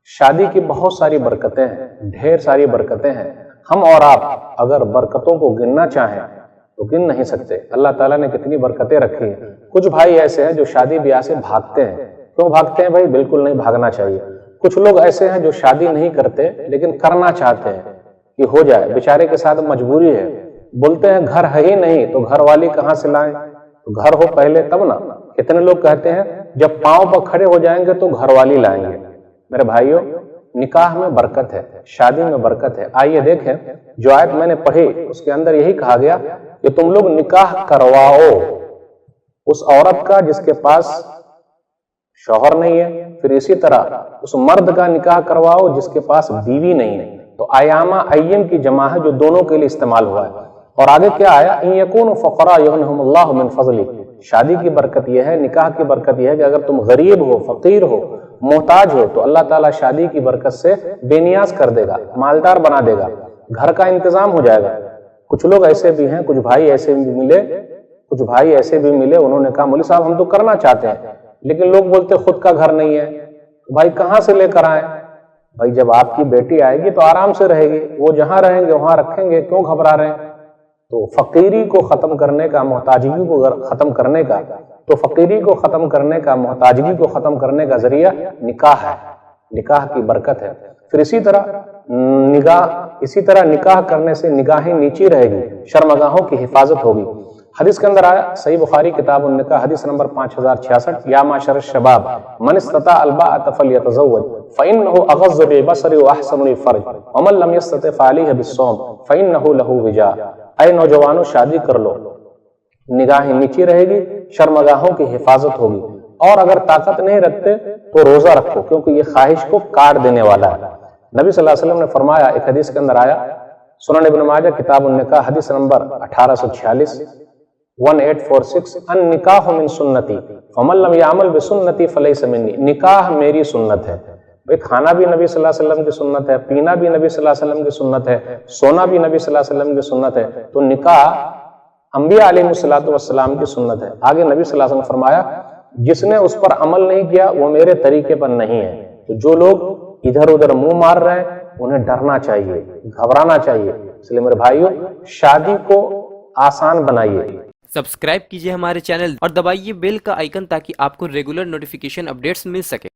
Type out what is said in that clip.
शादी की बहुत सारी बरकतें हैं, ढेर सारी बरकतें हैं। हम और आप अगर बरकतों को गिनना चाहें तो गिन नहीं सकते। अल्लाह ताला ने कितनी बरकतें रखी हैं। कुछ भाई ऐसे हैं जो शादी ब्याह से भागते हैं। क्यों भागते हैं भाई? बिल्कुल नहीं भागना चाहिए। कुछ लोग ऐसे हैं जो शादी नहीं करते लेकिन करना चाहते हैं कि हो जाए, बेचारे के साथ मजबूरी है। बोलते हैं घर है ही नहीं तो घर वाली कहाँ से लाएं? तो घर हो पहले तब ना। कितने लोग कहते हैं जब पांव पर खड़े हो जाएंगे तो घर वाली लाएंगे। मेरे भाइयों, निकाह में बरकत है, शादी में बरकत है। आइए देखें, जो आयत मैंने पढ़ी उसके अंदर यही कहा गया कि तुम लोग निकाह करवाओ उस औरत का जिसके पास शौहर नहीं है, फिर इसी तरह उस मर्द का निकाह करवाओ जिसके पास बीवी नहीं है। तो आयामा अय्यम की जमा है जो दोनों के लिए इस्तेमाल हुआ है। और आगे क्या आया? इन यकूनु फक़रा युग़निहुमुल्लाहु मिन फ़ज़ली। शादी की बरकत यह है, निकाह की बरकत यह है कि अगर तुम गरीब हो, फकीर हो, मोहताज हो तो अल्लाह ताला शादी की बरकत से बेनियाज कर देगा, मालदार बना देगा, घर का इंतजाम हो जाएगा। कुछ लोग ऐसे भी हैं, कुछ भाई ऐसे भी मिले, उन्होंने कहा मौलवी साहब हम तो करना चाहते हैं लेकिन लोग बोलते खुद का घर नहीं है। भाई कहाँ से लेकर आए? भाई जब आपकी बेटी आएगी तो आराम से रहेगी, वो जहां रहेंगे वहां रखेंगे, क्यों घबरा रहे हैं? तो फकीरी को खत्म करने का, मोहताजगी को खत्म करने का, तो फकीरी को खत्म करने का, मोहताजगी को खत्म करने का जरिया निकाह है, निकाह की बरकत है। फिर इसी तरह निकाह करने से निगाहें नीची रहेगी, शर्मगाहों की हिफाजत होगी। हदीस के अंदर आया, सही बुखारी किताब निकाह हदीस नंबर 5066, या माशर शबाब मन इस्तता अलबाअत फलयतज़व्वज फ़इन्नहु अग़ज़्ज़ु लिबसरि व अहसनु लिफ़र्ज व मन लम यस्तति फ़अलैहि बिस्सौम फ़इन्नहु लहू विजा। ऐ नौजवानों, शादी कर लो, निगाहें नीची रहेगी, शर्मगाहों की हिफाजत होगी। और अगर ताकत नहीं रखते तो रोजा रखो, क्योंकि ये ख्वाहिश को काट देने वाला है। नबी सल्लल्लाहु अलैहि वसल्लम ने फरमाया, एक हदीस के अंदर आया, सुनन इब्न माजा किताब निकाह हदीस नंबर 1846 1846, अन निकाह मिन सुन्नती फमन लम यामल बिसुन्नती फलैसा मिन्नी। निकाह मेरी सुन्नत है। भाई खाना भी नबी सल्लल्लाहु अलैहि वसल्लम की सुन्नत है, पीना भी नबी सल्लल्लाहु अलैहि वसल्लम की सुन्नत है, सोना भी नबी सल्लल्लाहु अलैहि वसल्लम की सुन्नत है। तो निकाह अंबिया अलैहिस्सलातु वस्सलाम की सुन्नत है। आगे नबी सल्लल्लाहु अलैहि वसल्लम फरमाया, जिसने उस पर अमल नहीं किया वो मेरे तरीके पर नहीं है। तो जो लोग इधर उधर मुंह मार रहे हैं उन्हें डरना चाहिए, घबराना चाहिए। इसलिए मेरे भाइयों, शादी को आसान बनाइए। सब्सक्राइब कीजिए हमारे चैनल और दबाइए बेल का आइकन ताकि आपको रेगुलर नोटिफिकेशन अपडेट्स मिल सके।